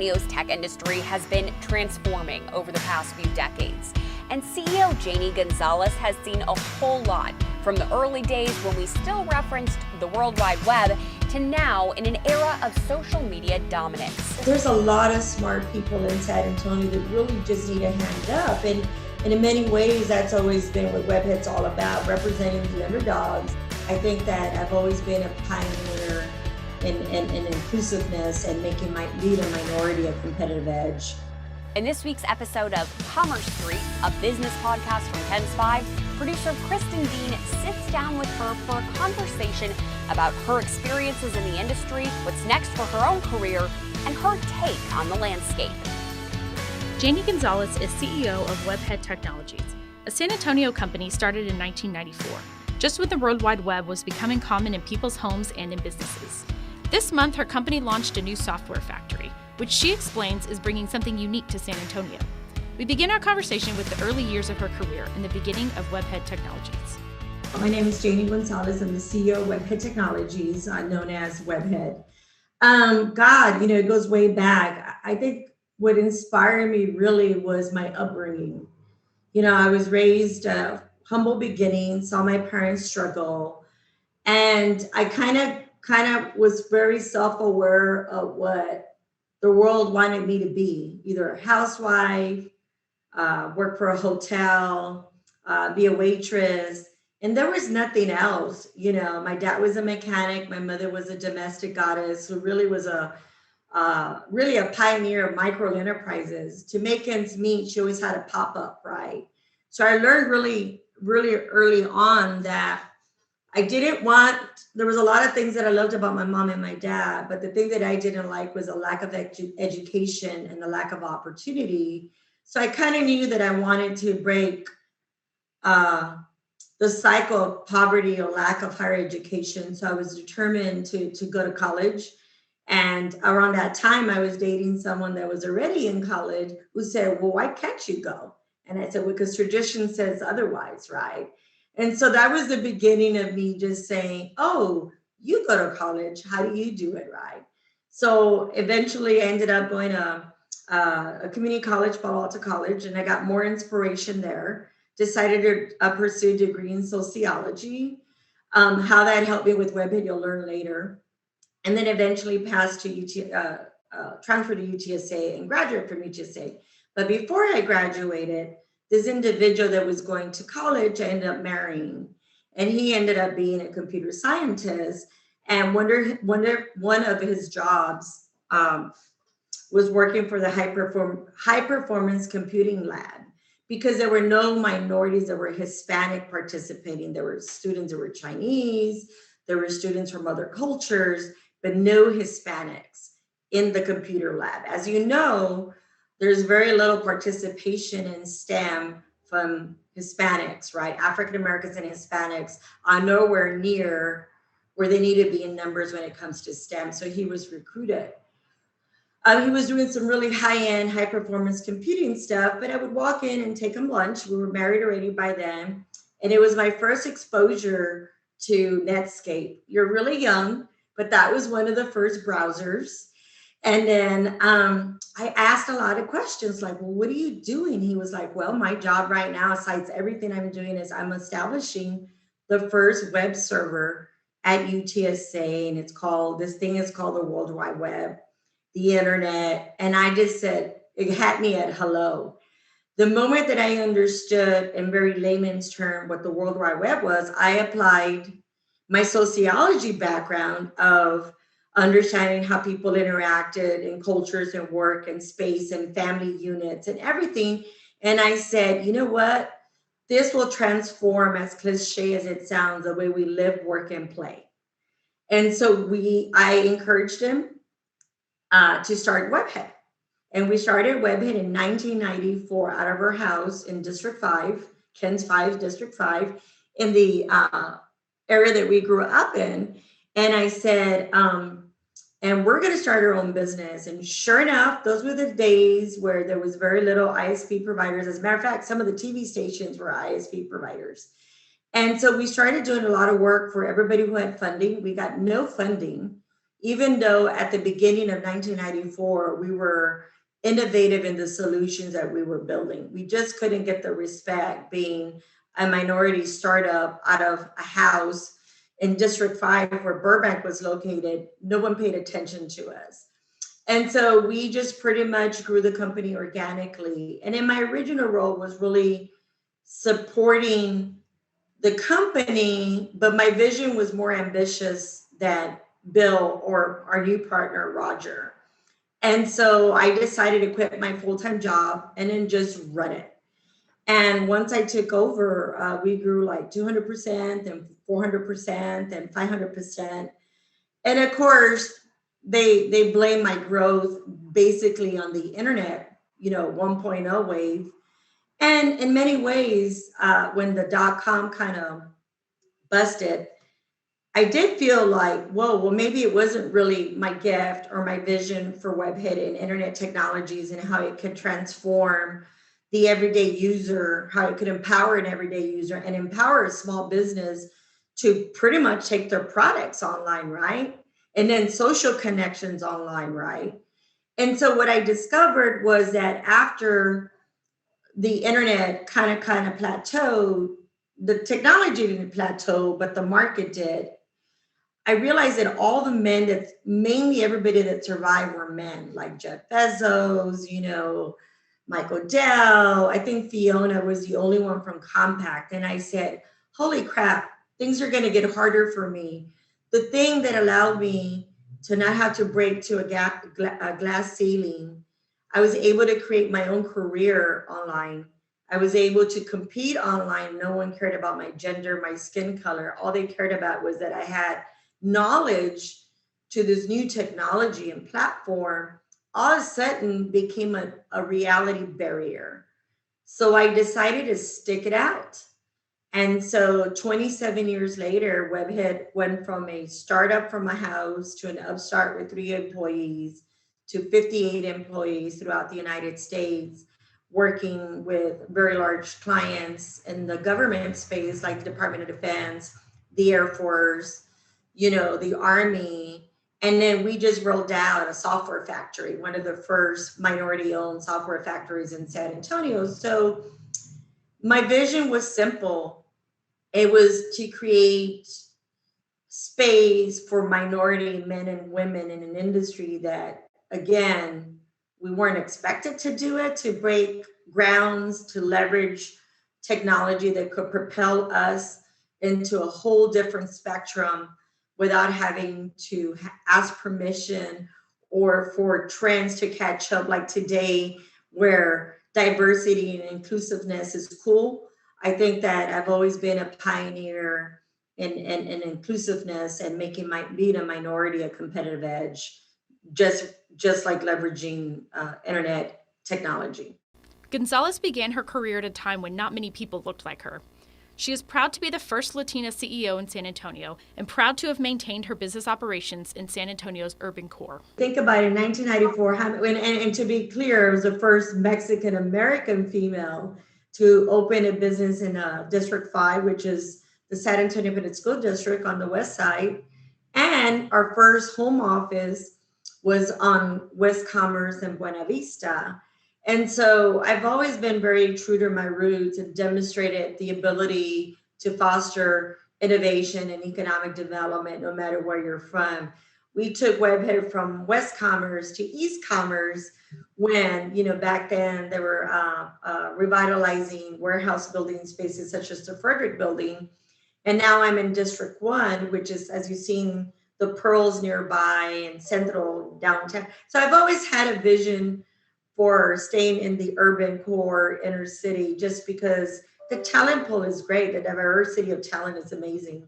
Antonio's tech industry has been transforming over the past few decades. And CEO Janie Gonzalez has seen a whole lot, from the early days when we still referenced the World Wide Web to now in an era of social media dominance. There's a lot of smart people in San Antonio that really just need a hand up. And in many ways, that's always been what Webhead's all about, representing the underdogs. I think that I've always been a pioneer in inclusiveness and making my lead a minority a competitive edge. In this week's episode of Commerce Street, a business podcast from KENS 5, producer Kristen Dean sits down with her for a conversation about her experiences in the industry, what's next for her own career, and her take on the landscape. Janie Gonzalez is CEO of Webhead Technologies, a San Antonio company started in 1994, just when the World Wide Web was becoming common in people's homes and in businesses. This month, her company launched a new software factory, which she explains is bringing something unique to San Antonio. We begin our conversation with the early years of her career and the beginning of Webhead Technologies. My name is Janie Gonzalez. I'm the CEO of Webhead Technologies, known as Webhead. It goes way back. I think what inspired me really was my upbringing. I was raised humble beginnings, saw my parents struggle, and I kind of was very self-aware of what the world wanted me to be, either a housewife, work for a hotel, be a waitress, and there was nothing else. My dad was a mechanic, my mother was a domestic goddess who really was really a pioneer of micro enterprises. To make ends meet, she always had a pop up, right? So I learned really, really early on that there was a lot of things that I loved about my mom and my dad, but the thing that I didn't like was a lack of education and the lack of opportunity. So I kind of knew that I wanted to break the cycle of poverty or lack of higher education. So I was determined to go to college. And around that time, I was dating someone that was already in college who said, well, why can't you go? And I said, because tradition says otherwise, right? And so that was the beginning of me just saying, oh, you go to college, how do you do it, right? So eventually I ended up going to a community college, Palo Alto College, and I got more inspiration there. Decided to pursue a degree in sociology. How that helped me with Webhead, you'll learn later. And then eventually passed to transferred to UTSA and graduated from UTSA. But before I graduated, this individual that was going to college, I ended up marrying, and he ended up being a computer scientist. And one of his jobs was working for the high performance computing lab, because there were no minorities that were Hispanic participating. There were students that were Chinese, there were students from other cultures, but no Hispanics in the computer lab. As you know, there's very little participation in STEM from Hispanics, right? African Americans and Hispanics are nowhere near where they need to be in numbers when it comes to STEM. So he was recruited. He was doing some really high-end, high-performance computing stuff, but I would walk in and take him lunch. We were married already by then. And it was my first exposure to Netscape. You're really young, but that was one of the first browsers. And then I asked a lot of questions like, well, what are you doing? He was like, well, my job right now, besides everything I'm doing, is I'm establishing the first web server at UTSA. And this thing is called the World Wide Web, the internet. And I just said, it had me at hello. The moment that I understood in very layman's term what the World Wide Web was, I applied my sociology background of understanding how people interacted in cultures and work and space and family units and everything. And I said, you know what? This will transform, as cliche as it sounds, the way we live, work, and play. And so I encouraged him to start Webhead. And we started Webhead in 1994 out of our house in District 5, KENS 5, District 5, in the area that we grew up in. And I said, and we're going to start our own business. And sure enough, those were the days where there was very little ISP providers. As a matter of fact, some of the TV stations were ISP providers. And so we started doing a lot of work for everybody who had funding. We got no funding. even though at the beginning of 1994, we were innovative in the solutions that we were building. We just couldn't get the respect being a minority startup out of a house in District 5 where Burbank was located. No one paid attention to us. And so we just pretty much grew the company organically. And in my original role was really supporting the company, but my vision was more ambitious than Bill or our new partner, Roger. And so I decided to quit my full-time job and then just run it. And once I took over, we grew like 200% and 400% and 500%. And of course, they blame my growth basically on the internet, 1.0 wave. And in many ways, when the dot-com kind of busted, I did feel like, whoa, well, maybe it wasn't really my gift or my vision for Webhead and internet technologies and how it could transform the everyday user, how it could empower an everyday user and empower a small business to pretty much take their products online, right? And then social connections online, right? And so what I discovered was that after the internet kind of plateaued, the technology didn't plateau, but the market did. I realized that all the men mainly everybody that survived were men, like Jeff Bezos, Michael Dell. I think Fiona was the only one from Compaq. And I said, holy crap, things are going to get harder for me. The thing that allowed me to not have to break to a glass ceiling, I was able to create my own career online. I was able to compete online. No one cared about my gender, my skin color. All they cared about was that I had knowledge to this new technology and platform. All of a sudden became a reality barrier. So I decided to stick it out. And so 27 years later, Webhead went from a startup from a house to an upstart with 3 employees to 58 employees throughout the United States, working with very large clients in the government space, like the Department of Defense, the Air Force, the Army. And then we just rolled out a software factory, one of the first minority-owned software factories in San Antonio. So my vision was simple. It was to create space for minority men and women in an industry that, again, we weren't expected to do it, to break grounds, to leverage technology that could propel us into a whole different spectrum without having to ask permission or for trends to catch up like today, where diversity and inclusiveness is cool. I think that I've always been a pioneer in inclusiveness and being a minority a competitive edge, just like leveraging internet technology. Gonzalez began her career at a time when not many people looked like her. She is proud to be the first Latina CEO in San Antonio and proud to have maintained her business operations in San Antonio's urban core. Think about it, in 1994, and to be clear, it was the first Mexican-American female to open a business in District 5, which is the San Antonio Independent School District on the west side. And our first home office was on West Commerce and Buena Vista. And so I've always been very true to my roots and demonstrated the ability to foster innovation and economic development, no matter where you're from. We took Webhead from West Commerce to East Commerce when, back then they were revitalizing warehouse building spaces such as the Frederick Building. And now I'm in District 1, which is, as you've seen, the Pearls nearby and Central downtown. So I've always had a vision for staying in the urban core inner city, just because the talent pool is great. The diversity of talent is amazing.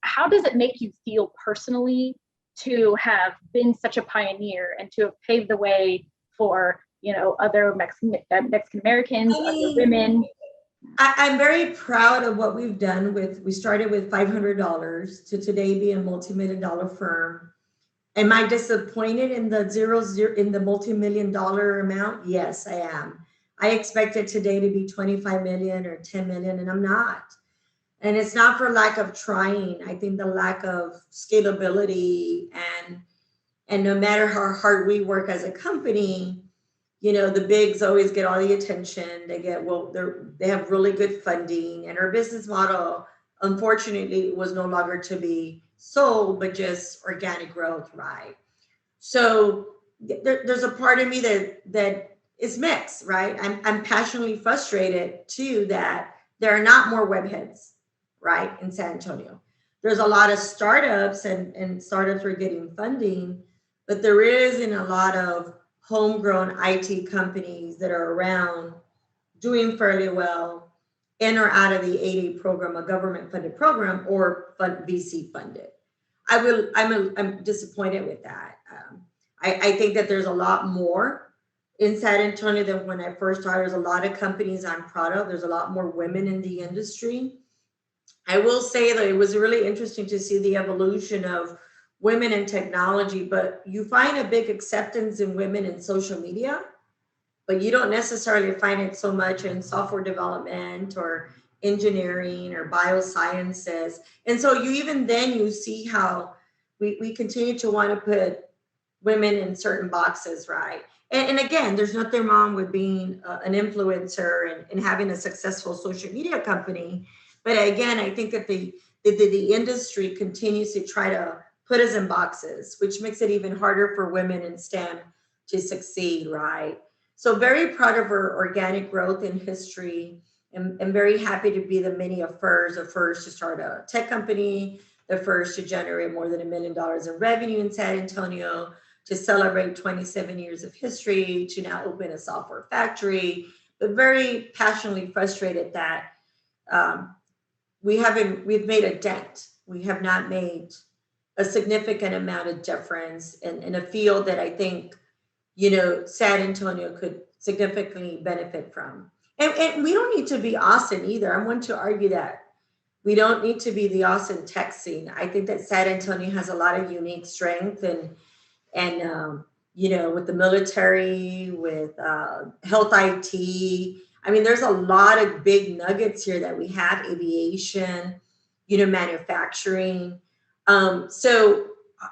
How does it make you feel personally to have been such a pioneer and to have paved the way for, other Mexican Americans, other women? I'm very proud of what we've done. We started with $500 to today be a multi-million-dollar firm. Am I disappointed in the multi-million-dollar amount? Yes, I am. I expected today to be 25 million or 10 million, and I'm not. And it's not for lack of trying. I think the lack of scalability And no matter how hard we work as a company, the bigs always get all the attention. They have really good funding, and our business model, unfortunately, was no longer to be sold, but just organic growth, right? So there's a part of me that is mixed, right? I'm passionately frustrated too that there are not more webheads, right, in San Antonio. There's a lot of startups, and startups are getting funding, but there isn't a lot of homegrown IT companies that are around doing fairly well in or out of the 8A program, a government funded program, or VC funded. I'm disappointed with that. I think that there's a lot more in San Antonio than when I first started. There's a lot of companies I'm proud of. There's a lot more women in the industry. I will say that it was really interesting to see the evolution of women in technology, but you find a big acceptance in women in social media, but you don't necessarily find it so much in software development or engineering or biosciences. And so you see how we continue to want to put women in certain boxes, right? And again, there's nothing wrong with being an influencer and having a successful social media company. But again, I think that the industry continues to try to put us in boxes, which makes it even harder for women in STEM to succeed, right? So very proud of our organic growth in history, and very happy to be the first to start a tech company, the first to generate more than $1 million in revenue in San Antonio, to celebrate 27 years of history, to now open a software factory, but very passionately frustrated that we've made a dent. We have not made a significant amount of difference in a field that I think, San Antonio could significantly benefit from. And we don't need to be Austin either. I want to argue that we don't need to be the Austin tech scene. I think that San Antonio has a lot of unique strength, and with the military, with health IT. I mean, there's a lot of big nuggets here that we have: aviation, manufacturing. So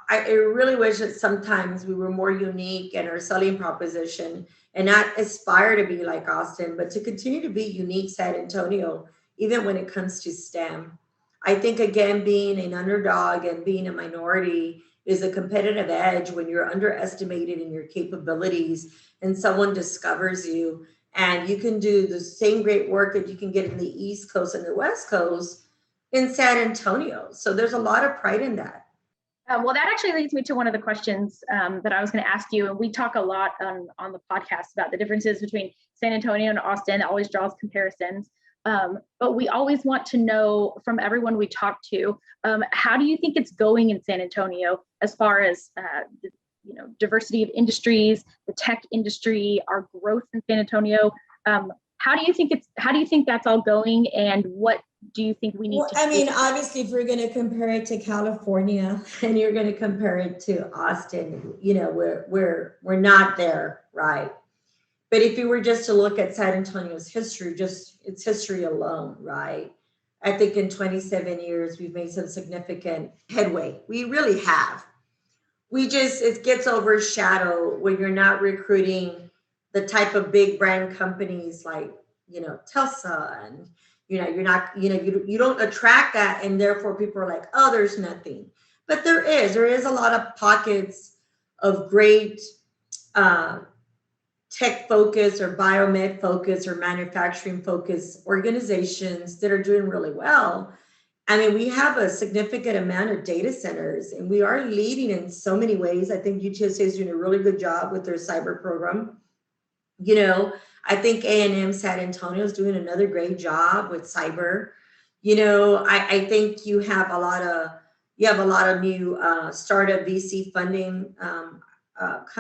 I really wish that sometimes we were more unique in our selling proposition, and not aspire to be like Austin, but to continue to be unique San Antonio, even when it comes to STEM. I think, again, being an underdog and being a minority is a competitive edge when you're underestimated in your capabilities and someone discovers you, and you can do the same great work that you can get in the East Coast and the West Coast in San Antonio. So there's a lot of pride in that. Well, that actually leads me to one of the questions that I was going to ask you. And we talk a lot on the podcast about the differences between San Antonio and Austin. It always draws comparisons. But we always want to know from everyone we talk to, how do you think it's going in San Antonio as far as diversity of industries, the tech industry, our growth in San Antonio? How do you think that's all going, and what do you think we need to do? I mean, obviously, if we're going to compare it to California and you're going to compare it to Austin, we're not there, right? But if you were just to look at San Antonio's history, just its history alone, right? I think in 27 years, we've made some significant headway. We really have. It gets overshadowed when you're not recruiting the type of big brand companies like, Tesla, and, you're not, you don't attract that. And therefore people are like, oh, there's nothing. But there is a lot of pockets of great, tech focus or biomed focus or manufacturing focus organizations that are doing really well. I mean, we have a significant amount of data centers, and we are leading in so many ways. I think UTSA is doing a really good job with their cyber program. I think A&M San Antonio is doing another great job with cyber. I think you have a lot of new startup VC funding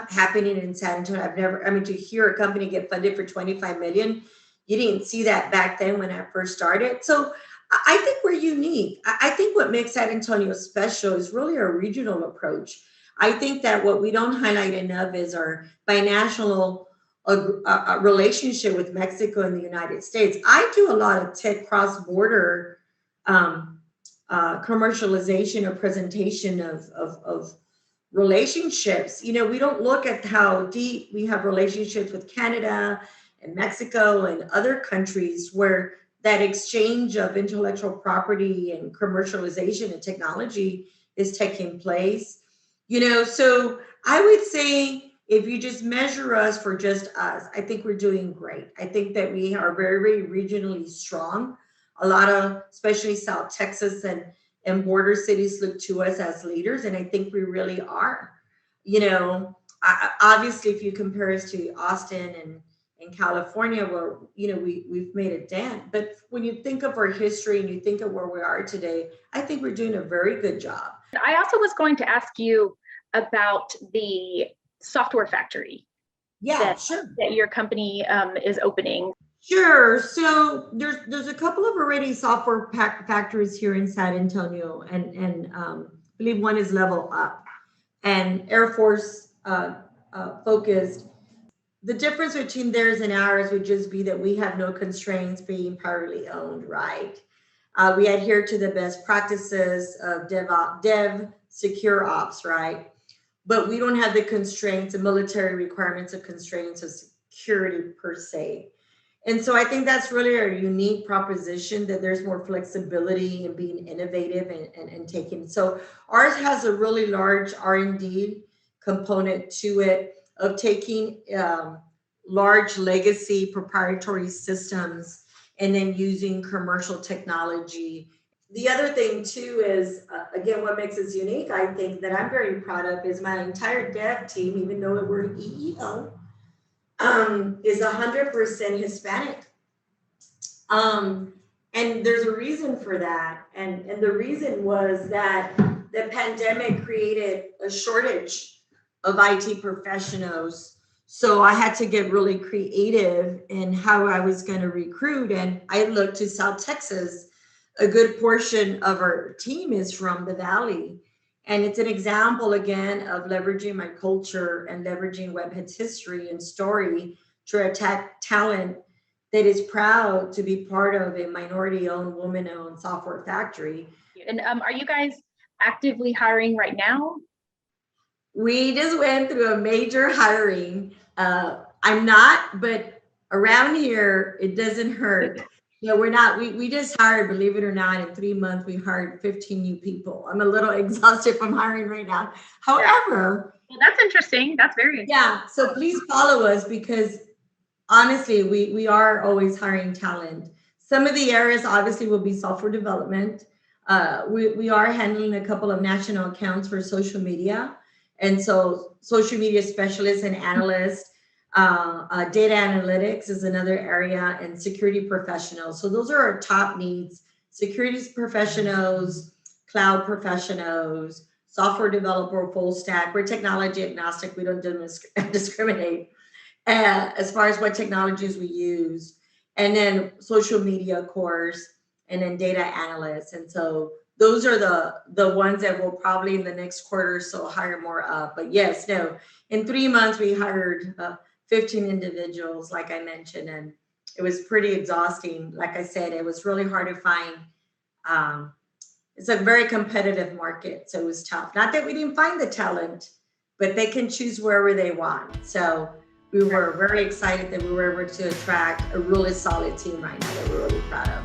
happening in San Antonio. To hear a company get funded for 25 million, you didn't see that back then when I first started. So I think we're unique. I think what makes San Antonio special is really our regional approach. I think that what we don't highlight enough is our binational relationship with Mexico and the United States. I do a lot of tech cross-border commercialization or presentation of relationships. You know, we don't look at how deep we have relationships with Canada and Mexico and other countries where that exchange of intellectual property and commercialization and technology is taking place. You know, so I would say if you just measure us for just us, I think we're doing great. I think that we are very, very regionally strong. A lot of, especially South Texas and border cities look to us as leaders, and I think we really are. You know, obviously, if you compare us to Austin and in California, where you know we've made a dent, but when you think of our history and you think of where we are today, I think we're doing a very good job. I also was going to ask you about the software factory Yeah, sure. that your company is opening. Sure. So there's a couple of already software factories here in San Antonio, and I believe one is Level Up and Air Force focused. The difference between theirs and ours would just be that we have no constraints being privately owned, right? We adhere to the best practices of dev secure ops, right? But we don't have the constraints, the military requirements of constraints of security per se. And so I think that's really a unique proposition, that there's more flexibility in being innovative and taking. So ours has a really large R&D component to it of taking large legacy proprietary systems and then using commercial technology. The other thing too is, again, what makes us unique, I think, that I'm very proud of is my entire dev team, even though we're an EEO, is 100% Hispanic. And there's a reason for that. And the reason was that the pandemic created a shortage of IT professionals. So I had to get really creative in how I was going to recruit. And I looked to South Texas. A good portion of our team is from the Valley. And it's an example, again, of leveraging my culture and leveraging Webhead's history and story to attract talent that is proud to be part of a minority-owned, woman-owned software factory. And are you guys actively hiring right now? We just went through a major hiring. I'm not, but around here, it doesn't hurt. No, we're not. We just hired, believe it or not, in 3 months, we hired 15 new people. I'm a little exhausted from hiring right now. However, well, that's interesting. That's very interesting. Yeah. So please follow us because honestly, we are always hiring talent. Some of the areas obviously will be software development. We are handling a couple of national accounts for social media. And so social media specialists and analysts, data analytics is another area, and security professionals. So those are our top needs: security professionals, cloud professionals, software developer, full stack. We're technology agnostic. We don't discriminate as far as what technologies we use. And then social media, of course, and then data analysts. And so those are the ones that will probably in the next quarter or so hire more up. But yes, no, in 3 months, we hired 15 individuals, like I mentioned, and it was pretty exhausting. Like I said, it was really hard to find. It's a very competitive market, so it was tough. Not that we didn't find the talent, but they can choose wherever they want. So we were very excited that we were able to attract a really solid team right now that we're really proud of.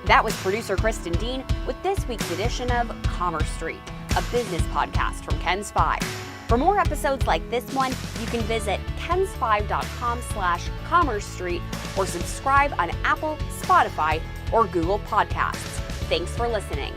That was producer Kristen Dean with this week's edition of Commerce Street, a business podcast from Ken's 5. For more episodes like this one, you can visit kens5.com/Commerce Street or subscribe on Apple, Spotify, or Google Podcasts. Thanks for listening.